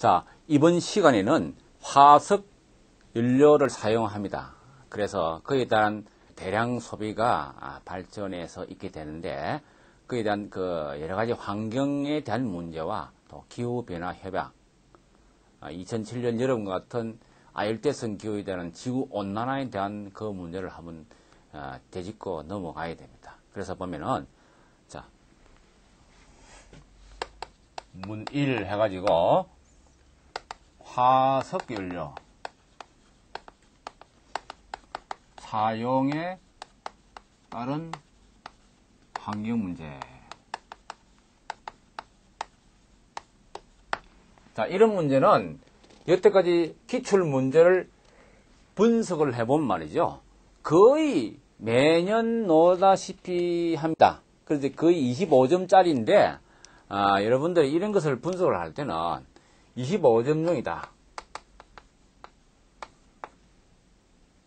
자, 이번 시간에는 화석 연료를 사용합니다. 그래서 그에 대한 대량 소비가 발전해서 있게 되는데, 그에 대한 여러 가지 환경에 대한 문제와 또 기후변화 협약, 2007년 여름 같은 아열대성 기후에 대한 지구 온난화에 대한 그 문제를 한번 되짚고 넘어가야 됩니다. 그래서 보면은, 자, 문 1 해가지고 화석연료 사용에 따른 환경 문제. 자, 이런 문제는 여태까지 기출 문제를 분석을 해본 말이죠. 거의 매년 나오다시피 합니다. 그래서 거의 25점짜리인데, 여러분들이 이런 것을 분석을 할 때는 25점용이다.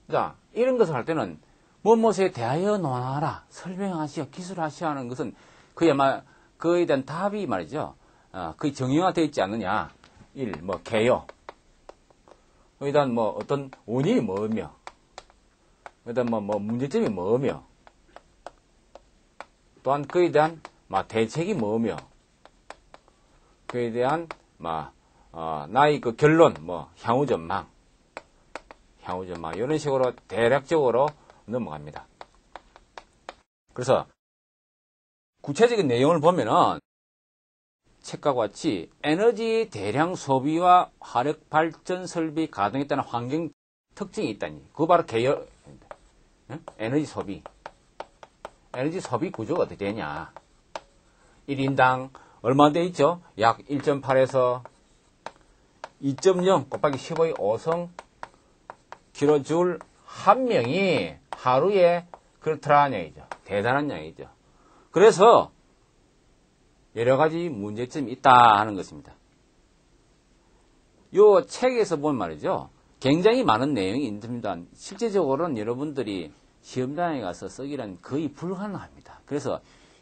자, 이런 것을 할 때는 무엇에 대하여 논하라, 설명하시오, 기술하시오 하는 것은 그에 대한 답이 말이죠. 거의 정형화되어 있지 않느냐. 1. 개요. 그에 대한 어떤 원인이 뭐며, 그에 대한 문제점이 뭐며, 또한 그에 대한 대책이 뭐며, 그에 대한 나의 결론, 향후 전망, 이런 식으로 대략적으로 넘어갑니다. 그래서 구체적인 내용을 보면은 책과 같이 에너지 대량 소비와 화력 발전 설비 가동에 따른 환경 특징이 있다니. 그거 바로 에너지 소비. 에너지 소비 구조가 어떻게 되냐. 1인당 얼마 돼 있죠? 약 1.8에서 2.0 곱하기 15의 5성 킬로줄 한 명이 하루에 그렇더라는 얘기죠. 대단한 양이죠. 그래서 여러 가지 문제점이 있다 하는 것입니다. 요 책에서 보면 말이죠. 굉장히 많은 내용이 있습니다. 실제적으로는 여러분들이 시험장에 가서 쓰기란 거의 불가능합니다. 그래서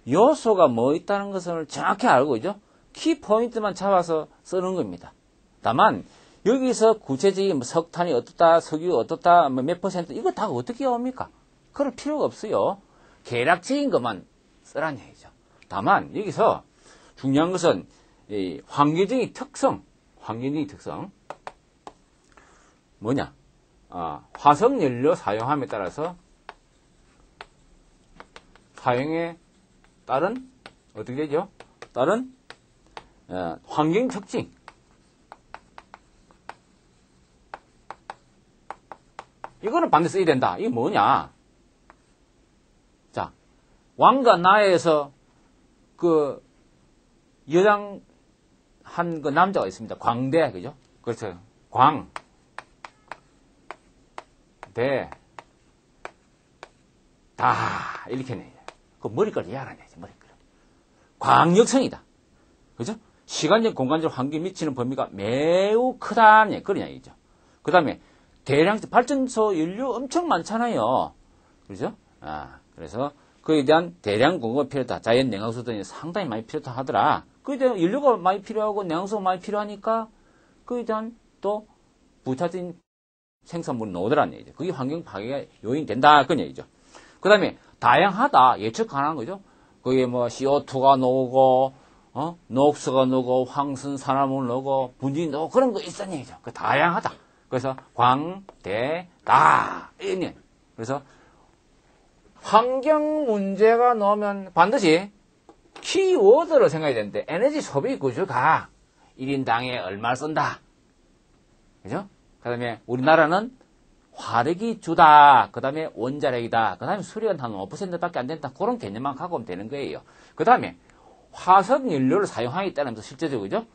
요소가 뭐 있다는 것을 정확히 알고 있죠. 키포인트만 잡아서 쓰는 겁니다. 다만 여기서 구체적인 석탄이 어떻다, 석유 어떻다, 몇 퍼센트 이거 다 어떻게 옵니까? 그럴 필요가 없어요. 계략적인 것만 쓰라는 얘기죠. 다만 여기서 중요한 것은 이 환경적인 특성 뭐냐? 화석연료 사용함에 따라서 사용에 따른 어떻게 되죠? 따른 환경 특징. 이거는 반드시 써야 된다. 이게 뭐냐? 자, 왕과 나에서 여장 한 남자가 있습니다. 광대, 그죠? 그렇죠. 광, 대, 다, 이렇게 내요. 그 머리까지 야라내죠, 머리까지. 광역성이다. 그죠? 시간적, 공간적 환경에 미치는 범위가 매우 크다는 그런 이야기죠. 그 다음에, 대량, 발전소 연료 엄청 많잖아요. 그죠? 그래서, 그에 대한 대량 공급이 필요하다. 자연 냉각수 등이 상당히 많이 필요하다 하더라. 그에 대한 연료가 많이 필요하고 냉각수가 많이 필요하니까 그에 대한 또 부차적인 생산물이 나오더라는 얘기죠. 그게 환경 파괴가 요인이 된다. 그런 얘기죠. 그 다음에 다양하다. 예측 가능한 거죠. 거기에 CO2가 나오고, 녹수가 나오고, 황선산화물 나오고, 분진이 나오고, 그런 거 있다는 얘기죠. 그 다양하다. 그래서 광대다. 그래서 환경 문제가 나오면 반드시 키워드를 생각해야 되는데, 에너지 소비 구조가 1인당에 얼마를 쓴다. 그죠? 그 다음에 우리나라는 화력이 주다. 그 다음에 원자력이다. 그 다음에 수력은 한 5%밖에 안 된다. 그런 개념만 갖고 오면 되는 거예요. 그 다음에 화석 연료를 사용하기 따라서 실제적이죠?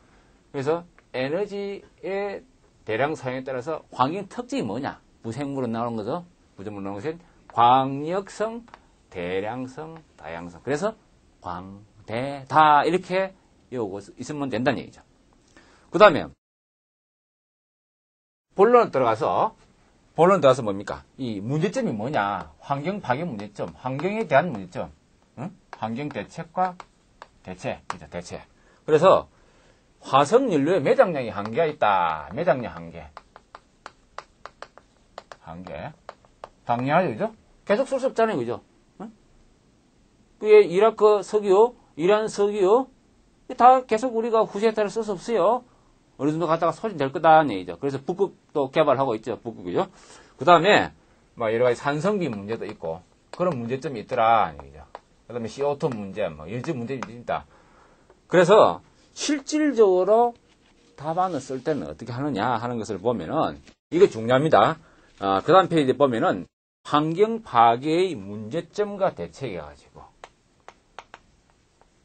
그래서 에너지의 대량 사용에 따라서 환경 특징이 뭐냐? 무생물은 나오는 거죠? 무생물 나오는 것은 광역성, 대량성, 다양성. 그래서 광대다 이렇게 외우고 있으면 된다는 얘기죠. 그 다음에 본론에 들어가서 뭡니까? 이 문제점이 뭐냐? 환경 파괴 문제점, 환경에 대한 문제점, 환경 대책과 대체, 그죠? 대체. 그래서 화석연료의 매장량이 한계가 있다. 매장량 한계. 당연하죠, 그죠? 계속 쓸 수 없잖아요, 그죠? 그게 이라크 석유, 이란 석유, 다 계속 우리가 후세에 따라 쓸 수 없어요. 어느 정도 갔다가 소진될 거다는 얘기죠. 그래서 북극도 개발하고 있죠, 북극이죠. 그 다음에, 뭐, 여러 가지 산성비 문제도 있고, 그런 문제점이 있더라, 얘기죠. 그 다음에 CO2 문제, 뭐, 여러 문제점이 있다. 그래서, 실질적으로 답안을 쓸 때는 어떻게 하느냐 하는 것을 보면은, 이거 중요합니다. 그 다음 페이지에 보면은, 환경 파괴의 문제점과 대책해가지고,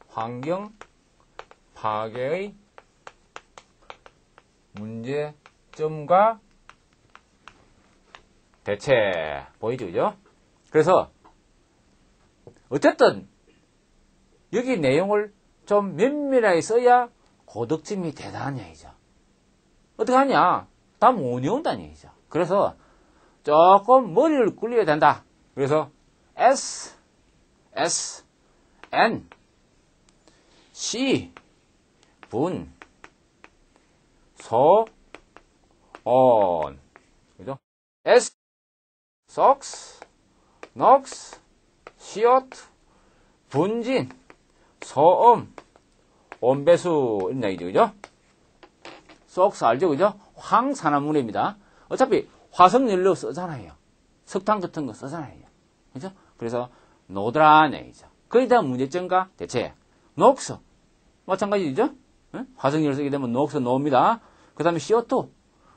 환경 파괴의 문제점과 대책. 보이죠, 그죠? 그래서, 어쨌든, 여기 내용을 좀 면밀하게 써야 고득점이 되다는 얘기죠. 어떻게 하냐? 다 못 외운다는 얘기죠. 그래서, 조금 머리를 굴려야 된다. 그래서, N, C, 분, 소, 온. 그죠? S, SOx, NOx, CO2, 분진, 소음, 온배수, 이런 얘기죠. 그죠? SOx 알죠? 그죠? 황산화물입니다. 어차피 화석연료 쓰잖아요. 석탄 같은 거 쓰잖아요. 그죠? 그래서 노드라는 얘기죠. 거기에 대한 문제점과 대책. NOx. 마찬가지죠? 화석연료 쓰게 되면 NOx 나옵니다. 그 다음에 CO2.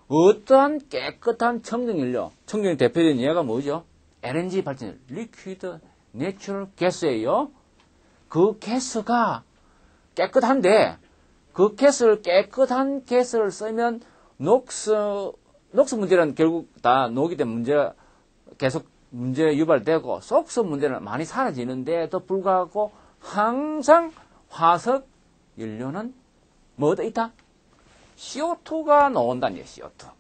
어떠한 깨끗한 청정연료. 청정연료 대표적인 예가 뭐죠? LNG 발전, Liquid Natural Gas예요. 그 가스가 깨끗한데, 그 가스를, 깨끗한 가스를 쓰면, 녹스 문제는 결국 다 녹이 된 문제가 계속 문제 유발되고, SOx 문제는 많이 사라지는데도 불구하고, 항상 화석 연료는 뭐가 있다? CO2가 나온다는 얘기예요, CO2.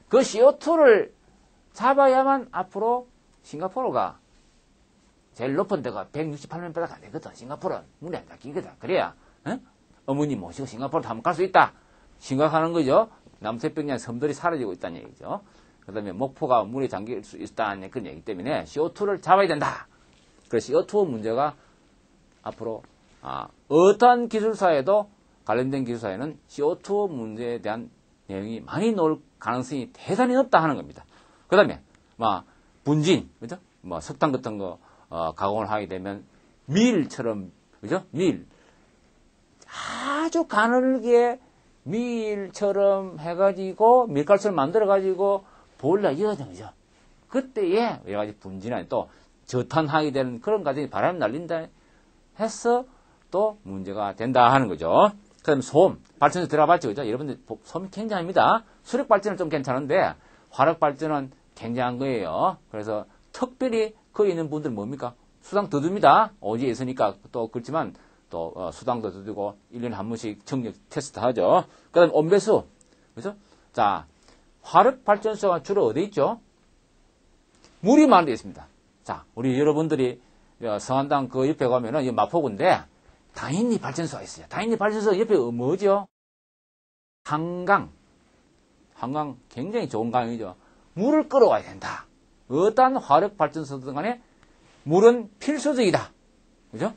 그 CO2를 잡아야만 앞으로 싱가포르가 제일 높은 데가 168m보다 안 되거든. 싱가포르는 문이 안 닫히거든. 그래야, 어머니 모시고 싱가포르 한번 갈 수 있다. 심각하는 거죠. 남태평양 섬들이 사라지고 있다는 얘기죠. 그 다음에 목포가 물에 잠길 수 있다는 그런 얘기 때문에 CO2를 잡아야 된다. 그래서 CO2 문제가 앞으로, 어떤 기술사에도 관련된 기술사에는 CO2 문제에 대한 내용이 많이 나올 가능성이 대단히 높다 하는 겁니다. 그 다음에, 분진, 그죠? 석탄 같은 거, 가공을 하게 되면 밀처럼, 그죠? 밀. 아주 가늘게 밀처럼 해가지고, 밀가루를 만들어가지고, 보일러 이어져, 그죠? 그때에 여러 가지 분진이 또 저탄하게 되는 그런 과정이 바람이 날린다 해서 또 문제가 된다 하는 거죠. 그 다음에 소음, 발전소 들어봤죠, 그죠? 여러분들 소음이 굉장합니다. 수력 발전은 좀 괜찮은데, 화력 발전은 굉장한 거예요. 그래서 특별히 거기 있는 분들 뭡니까? 수당 더 줍니다. 오지에 있으니까 또 그렇지만 또 수당도 더 주고 1년에 한 번씩 청력 테스트 하죠. 그 다음에 온배수, 그죠? 자, 화력 발전소가 주로 어디 있죠? 물이 많은 데 있습니다. 자, 우리 여러분들이 성안당 그 옆에 가면은 이 마포구인데 다인리 발전소가 있어요. 다인리 발전소 옆에 뭐죠? 한강 굉장히 좋은 강이죠. 물을 끌어와야 된다. 어떠한 화력 발전소든 간에 물은 필수적이다. 그죠?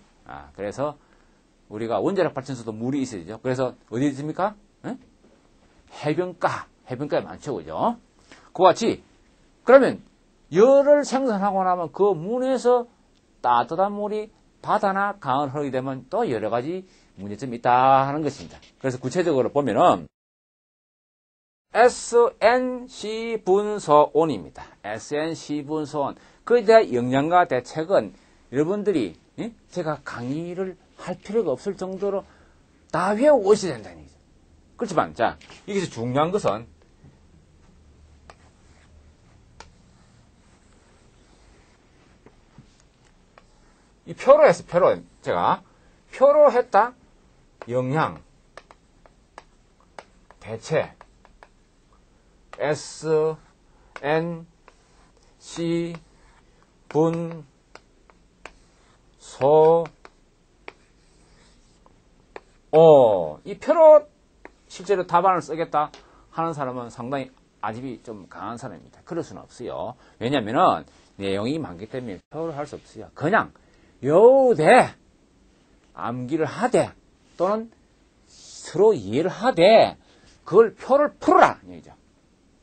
그래서 우리가 원자력 발전소도 물이 있어야 되죠. 그래서 어디 있습니까? 해변가에 많죠. 그죠? 그와 같이 그러면 열을 생산하고 나면 그 문에서 따뜻한 물이 바다나 강을 흐르게 되면 또 여러 가지 문제점이 있다 하는 것입니다. 그래서 구체적으로 보면은 SNC 분소온입니다. SNC 분소온. 그에 대한 영양과 대책은 여러분들이 제가 강의를 할 필요가 없을 정도로 다 외우고 오셔야 된다는 얘기죠. 그렇지만 자, 여기서 중요한 것은 이 표로 했어, 표로. 제가 표로 했다. 영양, 대체, S, N, C, 분, 소, 오. 이 표로 실제로 답안을 쓰겠다 하는 사람은 상당히 아집이 좀 강한 사람입니다. 그럴 수는 없어요. 왜냐면은 내용이 많기 때문에 표를 할 수 없어요. 그냥 여우대 암기를 하되 또는 서로 이해를 하되 그걸 표를 풀어라 얘기죠.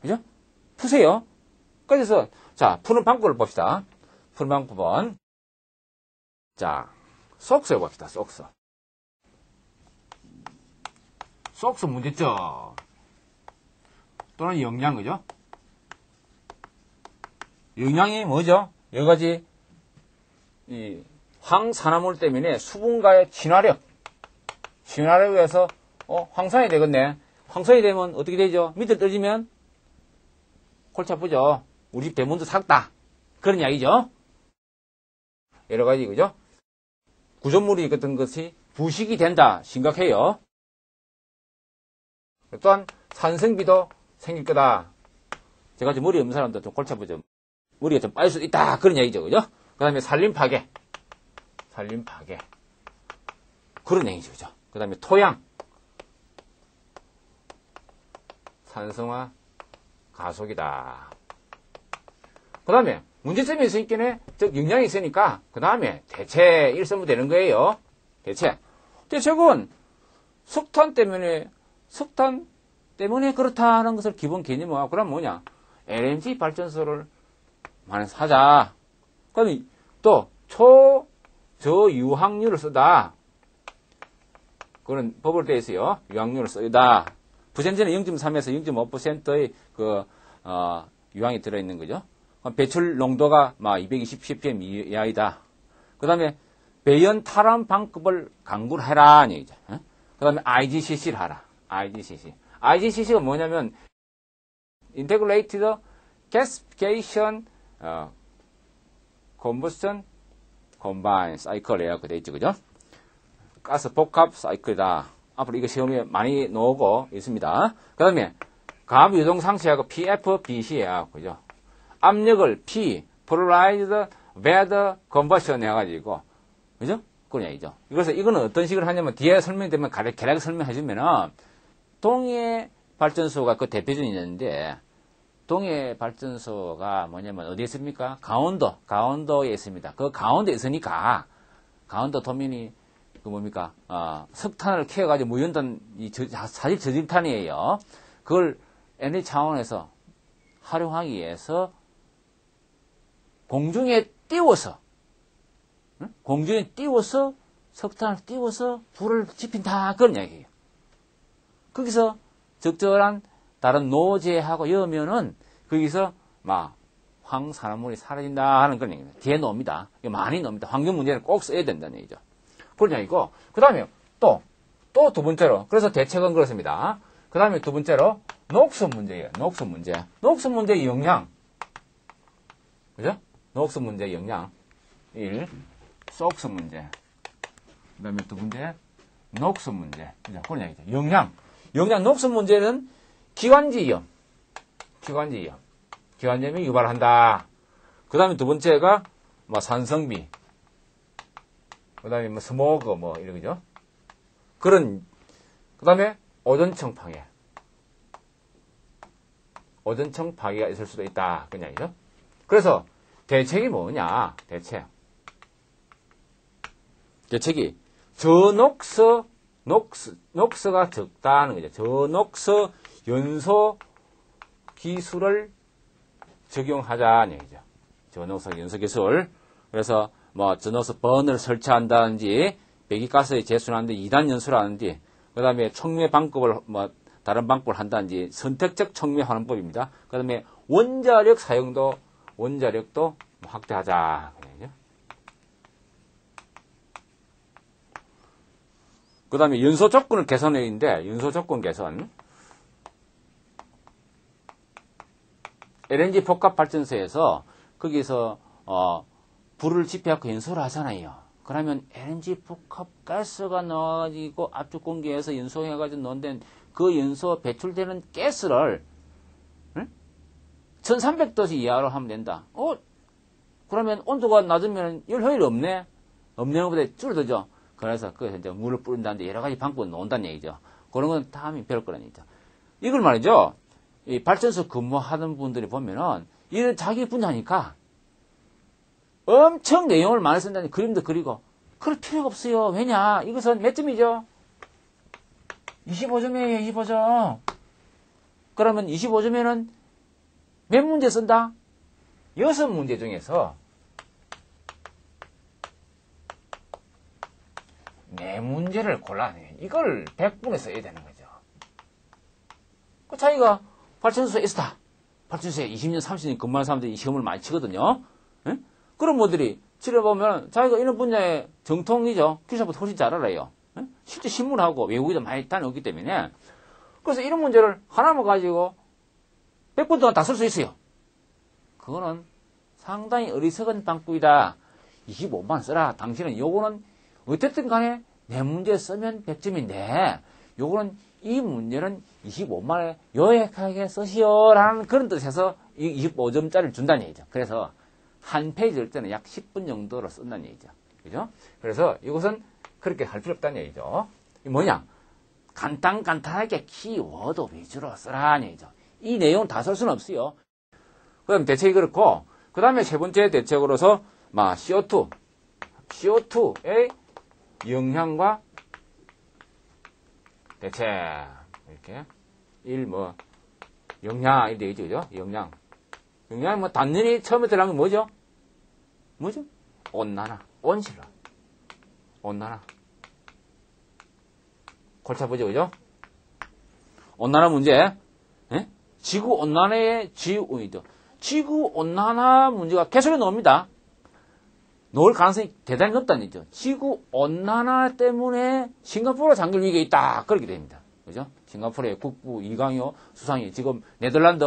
그죠? 푸세요. 그래서 자 푸는 방법을 봅시다. 푸는 방법은 자 속수 해봅시다. 속수. 속수 문제점 또는 영양 그죠? 영양이 뭐죠? 여러 가지 이 황산화물 때문에 수분과의 진화력에 의해서 황산이 되겠네. 황산이 되면 어떻게 되죠? 밑에 떨어지면 골치 아프죠. 우리 집 대문도 삭다. 그런 이야기죠. 여러 가지 그죠? 구조물이 같은 것이 부식이 된다. 심각해요. 또한 산성비도 생길 거다. 제가 머리 없는 사람도 좀 골치 아프죠. 머리가 좀 빠질 수도 있다. 그런 이야기죠. 그죠? 그 다음에 산림 파괴. 그런 얘기죠. 그죠? 그 다음에 토양. 산성화 가속이다. 그 다음에 문제점이 있으니까 즉 영향이 있으니까 그 다음에 대체 일서면 되는 거예요. 대책은 석탄 때문에 그렇다는 것을 기본 개념화하고 그럼 뭐냐? LNG 발전소를 많이 사자. 그럼 또 초저유황유를 쓰다. 그런 법을 돼 있어요. 유황유를 쓰다. 부센제는 0.3에서 0.5%의 유황이 들어있는 거죠. 배출 농도가 220ppm 이하이다. 그 다음에 배연 탈환 방법을 강구를 해라. 얘기죠. 그 다음에 IGCC를 하라. IGCC가 뭐냐면 Integrated Gasification Combustion Combined Cycle이라고 되어 있죠. 그죠? 가스 복합 사이클이다. 앞으로 이거 시험에 많이 나오고 있습니다. 그 다음에 감 유동 상시하고 PFBC야. 그죠? 압력을 P, Polarized Bed Conversion 해가지고, 그죠? 그런 얘기죠. 그래서 이거는 어떤 식으로 하냐면 뒤에 설명되면 개략 설명해주면은 동해 발전소가 그 대표적인 있는데 동해 발전소가 뭐냐면 어디에 있습니까? 강원도에 있습니다. 그 강원도에 있으니까 강원도 도민이 그 뭡니까? 석탄을 캐가지고 무연단 사실 저질탄이에요. 그걸 에너지 차원에서 활용하기 위해서 공중에 띄워서 석탄을 띄워서 불을 지핀다. 그런 이야기예요. 거기서 적절한 다른 노제하고 여면은 거기서 황산화물이 사라진다 하는 그런 얘기입니다. 뒤에 나옵니다. 많이 나옵니다. 환경 문제는 꼭 써야 된다는 얘기죠. 그런 얘기고, 그 다음에 또 두 번째로, 그래서 대책은 그렇습니다. 그 다음에 두 번째로, 녹슨 문제예요. 녹슨 문제의 영향. 그죠? 녹슨 문제의 영향. 1. 속슨 문제. 그 다음에 두 번째, 녹슨 문제. 그죠? 그런 얘기죠. 영향, 녹슨 문제는 기관지염. 기관지염이 유발한다. 그 다음에 두 번째가, 산성비. 그 다음에 스모그, 이런 거죠. 그 다음에 오존층 파괴가 있을 수도 있다. 그런 얘기죠. 그래서 대책이 뭐냐? 대책이 녹스가 적다는 거죠. 저녹스 연소 기술을 적용하자는 얘기죠. 저녹스 연소 기술. 그래서 저녹스 번을 설치한다든지 배기가스에 제순하는데 2단 연소를 하는지 그 다음에 촉매 방법을 다른 방법을 한다든지 선택적 촉매 환원법입니다. 그 다음에 원자력도 확대하자. 그 다음에 연소 조건을 개선해야 되는데 연소 조건 개선. LNG 복합 발전소에서 거기서 불을 지피하고 연소를 하잖아요. 그러면 LNG 복합 가스가 나와가지고 압축 공기에서 연소해가지고 넣는 그 연소 배출되는 가스를 1300도씨 이하로 하면 된다. 그러면 온도가 낮으면 열 효율이 없네. 없는 것보다 줄어들죠. 그래서 거기서 이제 물을 뿌린다는데 여러 가지 방법이 나온다는 얘기죠. 그런 건 다음에 배울 거라는 얘기죠. 이걸 말이죠. 이 발전소 근무하는 분들이 보면은 이런 자기 분야니까 엄청 내용을 많이 쓴다니 그림도 그리고 그럴 필요가 없어요. 왜냐? 이것은 몇 점이죠? 25점이에요. 25점. 그러면 25점에는 몇 문제 쓴다? 6문제 중에서 4문제를 골라내. 이걸 100분에 써야 되는 거죠. 그 자기가 발전소에 있었다. 발전소에 20년, 30년 근무하는 사람들이 시험을 많이 치거든요. 예? 그런 분들이 치러보면 자기가 이런 분야의 정통이죠. 기술보다 훨씬 잘 알아요. 예? 실제 신문하고 외국에도 많이 다녀오기 때문에. 그래서 이런 문제를 하나만 가지고 100분 동안 다 쓸 수 있어요. 그거는 상당히 어리석은 방법이다. 25만 써라. 당신은 요거는 어쨌든 간에 내 문제 쓰면 100점인데 요거는 이 문제는 25만에 요약하게 쓰시오라는 그런 뜻에서 이 25점짜리를 준다는 얘기죠. 그래서 한 페이지일 때는 약 10분 정도로 쓴다는 얘기죠. 그죠? 그래서 이것은 그렇게 할 필요 없다는 얘기죠. 이 뭐냐? 간단하게 키워드 위주로 쓰라는 얘기죠. 이 내용 다 쓸 수는 없어요. 그 다음 대책이 그렇고, 그 다음에 세 번째 대책으로서, CO2의 영향과 대책. 이렇게. 영향, 이렇게 되겠죠, 그죠? 영향. 영향, 단연히 처음에 들어간 게 뭐죠? 온난화. 온실화. 온난화. 골치 아프죠, 그죠? 온난화 문제. 예? 지구 온난화의 지구 온난화 문제가 계속 나옵니다. 나올 가능성이 대단히 높다는 얘기죠. 지구 온난화 때문에 싱가포르가 잠길 위기가 있다. 그렇게 됩니다. 그죠? 싱가포르의 국부 이강효 수상이 지금 네덜란드,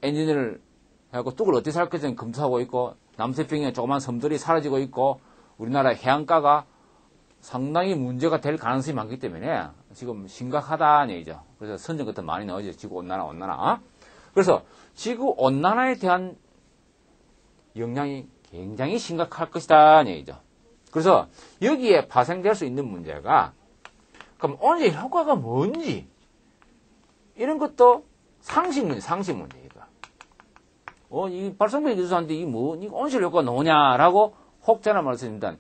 엔진을 해갖고 뚝을 어떻게 살 것인지 검토하고 있고, 남태평양에 조그만 섬들이 사라지고 있고, 우리나라 해안가가 상당히 문제가 될 가능성이 많기 때문에 지금 심각하다는 얘기죠. 그래서 선전 같은 많이 나오죠. 지구 온난화. 그래서 지구 온난화에 대한 영향이 굉장히 심각할 것이다 얘기죠. 그래서 여기에 파생될 수 있는 문제가 그럼 온실 효과가 뭔지 이런 것도 상식 문제이다. 이 발성배전 기술사인데 이 온실 효과가 나오냐라고 혹자나 말씀드립니다.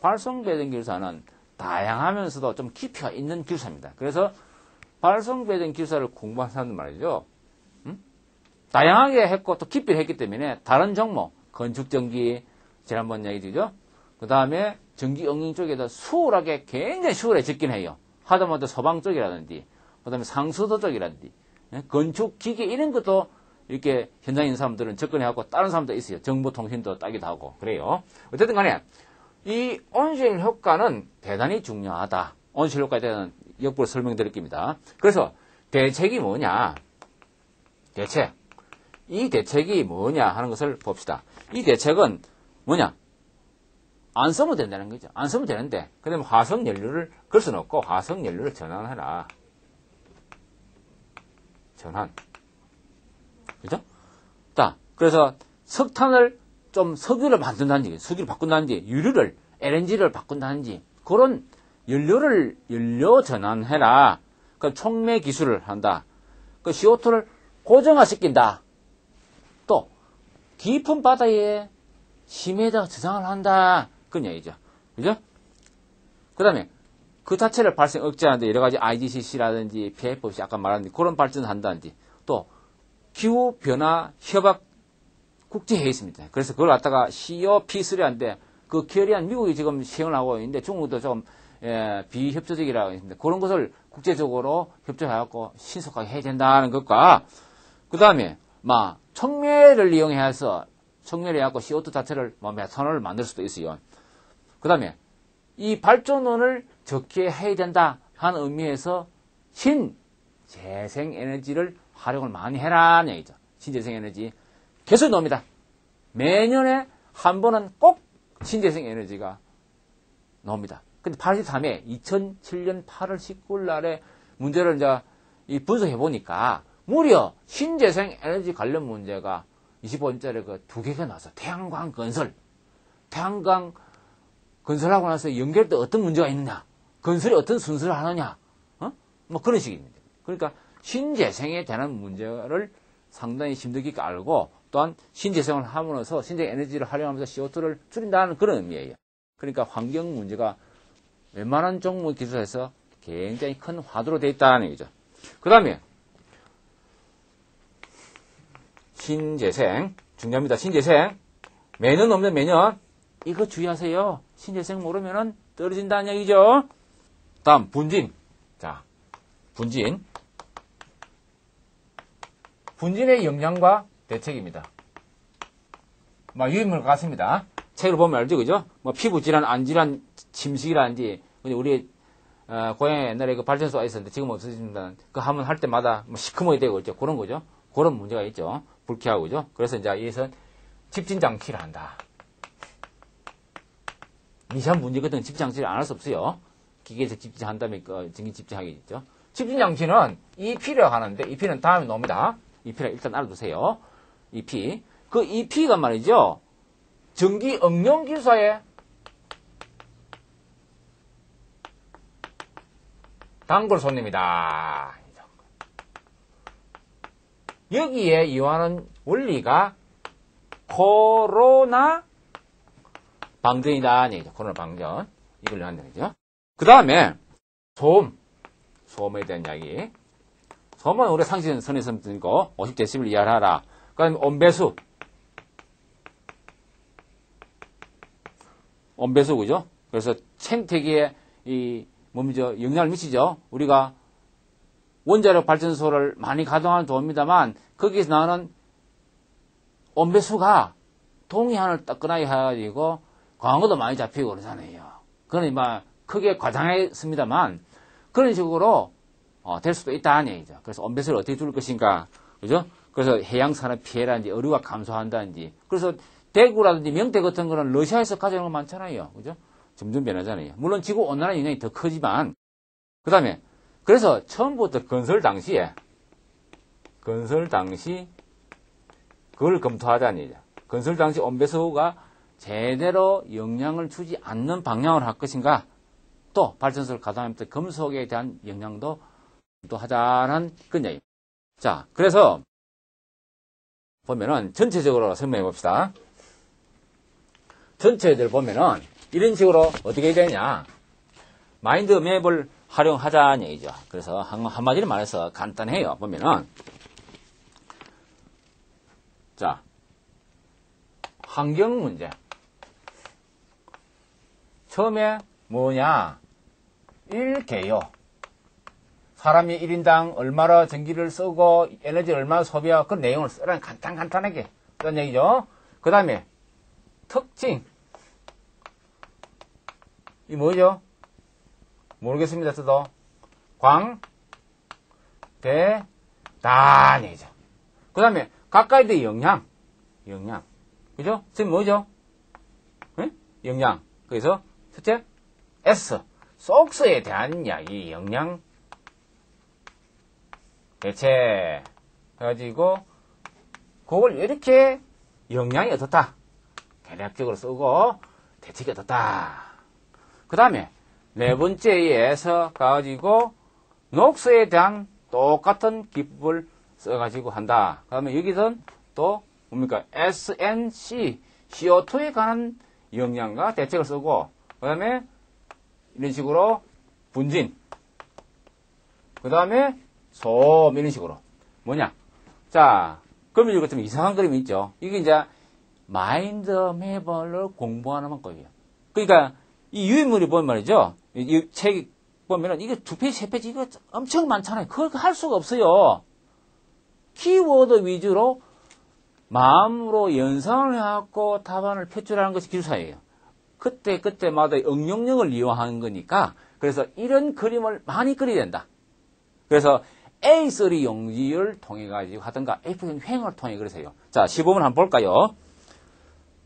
발성배전 기술사는 다양하면서도 좀 깊이가 있는 기술사입니다. 그래서 발성배전 기술사를 공부한 사람들 말이죠. 다양하게 했고 또 깊이를 했기 때문에 다른 종목, 건축전기, 지난번 얘기 드리죠. 그 다음에 전기응용 쪽에도 굉장히 수월하게 적긴 해요. 하다못해 소방 쪽이라든지, 그 다음에 상수도 쪽이라든지, 건축기계 이런 것도 이렇게 현장에 있는 사람들은 접근해갖고 다른 사람도 있어요. 정보통신도 따기도 하고, 그래요. 어쨌든 간에, 이 온실 효과는 대단히 중요하다. 온실 효과에 대한 역부를 설명드릴 겁니다. 그래서 대책이 뭐냐? 이 대책이 뭐냐 하는 것을 봅시다. 이 대책은 뭐냐? 안 쓰면 된다는 거죠. 안 쓰면 되는데, 그 다음에 화석연료를 걸 수는 없고, 화석연료를 전환해라. 전환. 그죠? 자, 그래서 석탄을 좀 석유를 만든다든지, 석유를 바꾼다든지, 유류를, LNG를 바꾼다든지, 그런 연료 전환해라. 그 촉매 기술을 한다. 그 CO2를 고정화시킨다. 또, 깊은 바다에 심해에다가 저장을 한다. 그런 얘기죠. 그죠? 그 다음에, 그 자체를 발생 억제하는데 여러 가지 IGCC라든지 PFC 아까 말한 그런 발전을 한다든지, 또, 기후변화 협약 국제회의 있습니다. 그래서 그걸 갖다가 COP3한데, 그 결의안 미국이 지금 시행을 하고 있는데, 중국도 좀, 비협조적이라고 있습니다. 그런 것을 국제적으로 협조해갖고 신속하게 해야 된다는 것과, 그 다음에, 촉매를 이용해서, 촉매를 해갖고 CO2 자체를, 메탄올을 만들 수도 있어요. 그 다음에, 이 발전원을 적게 해야 된다 하는 의미에서, 신재생에너지를 활용을 많이 해라는 얘기죠. 신재생에너지. 계속 나옵니다. 매년에 한 번은 꼭 신재생에너지가 나옵니다. 근데 83회 2007년 8월 19일 날에 문제를 이제 분석해 보니까 무려 신재생에너지 관련 문제가 25년짜리 그 2개가 나왔어. 태양광 건설. 태양광 건설하고 나서 연결돼 어떤 문제가 있느냐. 건설이 어떤 순서를 하느냐, 뭐 그런 식입니다. 그러니까 신재생에 대한 문제를 상당히 심도 깊게 알고 또한 신재생을 함으로써 신재생 에너지를 활용하면서 CO2를 줄인다는 그런 의미예요. 그러니까 환경 문제가 웬만한 종목 기술에서 굉장히 큰 화두로 되어 있다는 얘기죠. 그 다음에 신재생 중요합니다. 신재생 매년 없는 매년 이거 주의하세요. 신재생 모르면은 떨어진다는 얘기죠. 다음 분진. 자, 분진의 영양과 대책입니다. 뭐 유인물 같습니다. 책을 보면 알죠, 그죠? 뭐 피부 질환, 안 질환, 침식이라든지 우리 고향에 옛날에 그 발전소가 있었는데 지금 없어집니다. 그 하면 할 때마다 뭐 시커멓게 되고 있죠. 그런 거죠. 그런 문제가 있죠. 불쾌하고 그죠? 그래서 이제 여기서 집진 장치를 한다. 미세한 문제 같은 집진 장치를 안 할 수 없어요. 기계에서 집진한 다음에 전기 집진하겠죠. 집진 장치는 EP라고 하는데 EP는 다음에 나옵니다. EP를 일단 알아두세요. EP. 그 EP가 말이죠. 전기 응용 기술사의 단골 손님이다. 여기에 이용하는 원리가 코로나 방전이다. 코로나 방전. 이걸 하는 얘기죠. 그 다음에 소음에 대한 이야기. 소음은 우리 상식선에서 드니까 50dB 이하를 하라. 그 다음에 온배수, 그죠? 그래서 생태계에 영향을 미치죠. 우리가 원자력 발전소를 많이 가동하면 좋습니다만, 거기에서 나오는 온배수가 동해안을 따끈하게 해가지고, 광어도 많이 잡히고 그러잖아요. 그러니 크게 과장했습니다만, 그런 식으로, 될 수도 있다는 얘기죠. 그래서 온배수를 어떻게 줄일 것인가, 그죠? 그래서 해양산업 피해라든지, 어류가 감소한다든지, 그래서 대구라든지 명태 같은 거는 러시아에서 가져오는 거 많잖아요. 그죠? 점점 변하잖아요. 물론 지구 온난화 영향이 더 크지만, 그 다음에, 그래서 처음부터 건설 당시, 그걸 검토하자는 얘기죠. 건설 당시 온배수가 제대로 영향을 주지 않는 방향으로 할 것인가, 또 발전소를 가동하면서 금속에 대한 영향도 하자는 그런 얘기. 자, 그래서 보면은 전체적으로 설명해 봅시다. 전체들 보면은 이런 식으로 어떻게 되냐. 마인드맵을 활용하자는 얘기죠. 그래서 한마디로 말해서 간단해요. 보면은 자, 환경 문제. 처음에 뭐냐? 1개요. 사람이 1인당 얼마나 전기를 쓰고 에너지를 얼마나 소비하고 그 내용을 쓰라는 간단하게 그런 얘기죠. 그 다음에 특징. 이 뭐죠? 모르겠습니다. 저도 광대단이죠. 그 다음에 가까이 대 영향. 그죠? 지금 뭐죠? 네? 영향. 그래서 첫째 S. 속스에 대한 이야기. 영향 대체 해가지고 그걸 이렇게 영향이 어떻다. 대략적으로 쓰고 대책이 어떻다. 그 다음에 네 번째에서 가지고 녹수에 대한 똑같은 기법을 써가지고 한다. 그 다음에 여기선 또 뭡니까? SNC, CO2에 관한 영향과 대책을 쓰고, 그 다음에 이런 식으로 분진, 그 다음에 소음, 이런 식으로. 뭐냐? 자, 그러면 이거 좀 이상한 그림이 있죠. 이게 이제 마인드맵을 공부하는 방법이에요. 그러니까 이 유인물이 보면 말이죠. 이 책 보면은 이게 2페이지, 3페이지 이거 엄청 많잖아요. 그걸 할 수가 없어요. 키워드 위주로 마음으로 연상을 해갖고 답안을 표출하는 것이 기술사예요. 그때마다 응용력을 이용하는 거니까 그래서 이런 그림을 많이 그려야 된다. 그래서 A3 용지를 통해 가지고 하든가 A4 횡을 통해 그러세요. 자, 시범을 한번 볼까요?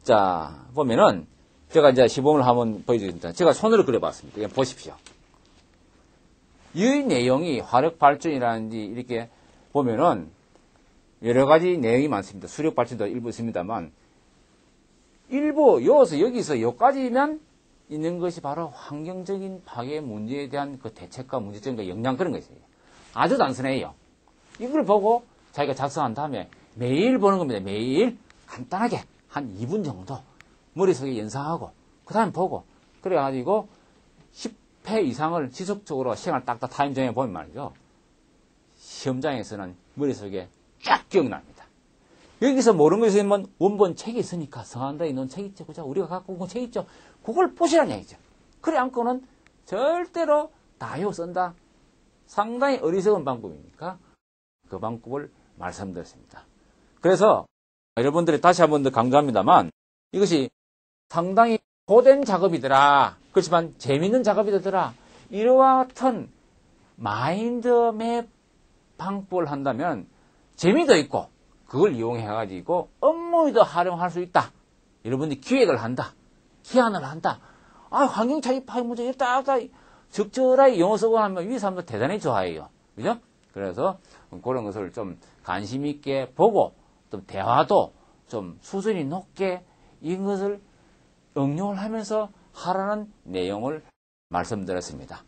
자, 보면은 제가 이제 시범을 한번 보여드립니다. 제가 손으로 그려봤습니다. 그냥 보십시오. 이 내용이 화력 발전이라든지 이렇게 보면은 여러 가지 내용이 많습니다. 수력 발전도 일부 있습니다만 일부 여기서 여기까지면 있는 것이 바로 환경적인 파괴 문제에 대한 그 대책과 문제점과 역량 그런 것이에요. 아주 단순해요. 이걸 보고 자기가 작성한 다음에 매일 보는 겁니다. 매일 간단하게 한 2분 정도 머릿속에 연상하고 그 다음에 보고 그래가지고 10회 이상을 지속적으로 시간을 딱딱 타임 정해 보면 말이죠. 시험장에서는 머릿속에 쫙 기억납니다. 여기서 모르는 것이 있으면 원본 책이 있으니까 성한다에 넣은 책 있죠. 그죠? 우리가 갖고 온 책 있죠. 그걸 보시라는 얘기죠. 그래 않고는 절대로 다 외워 쓴다. 상당히 어리석은 방법이니까 그 방법을 말씀드렸습니다. 그래서 여러분들이 다시 한 번 더 강조합니다만 이것이 상당히 고된 작업이더라. 그렇지만 재밌는 작업이더라. 이와 같은 마인드맵 방법을 한다면 재미도 있고 그걸 이용해가지고 업무에도 활용할 수 있다. 여러분들이 기획을 한다. 기한을 한다. 환경차이 파괴 문제 딱 적절하게 영어 쓰고 하면 위 사람들 대단히 좋아해요. 그죠? 그래서 그런 것을 좀 관심 있게 보고 또 대화도 좀 수준이 높게 이것을 응용을 하면서 하라는 내용을 말씀드렸습니다.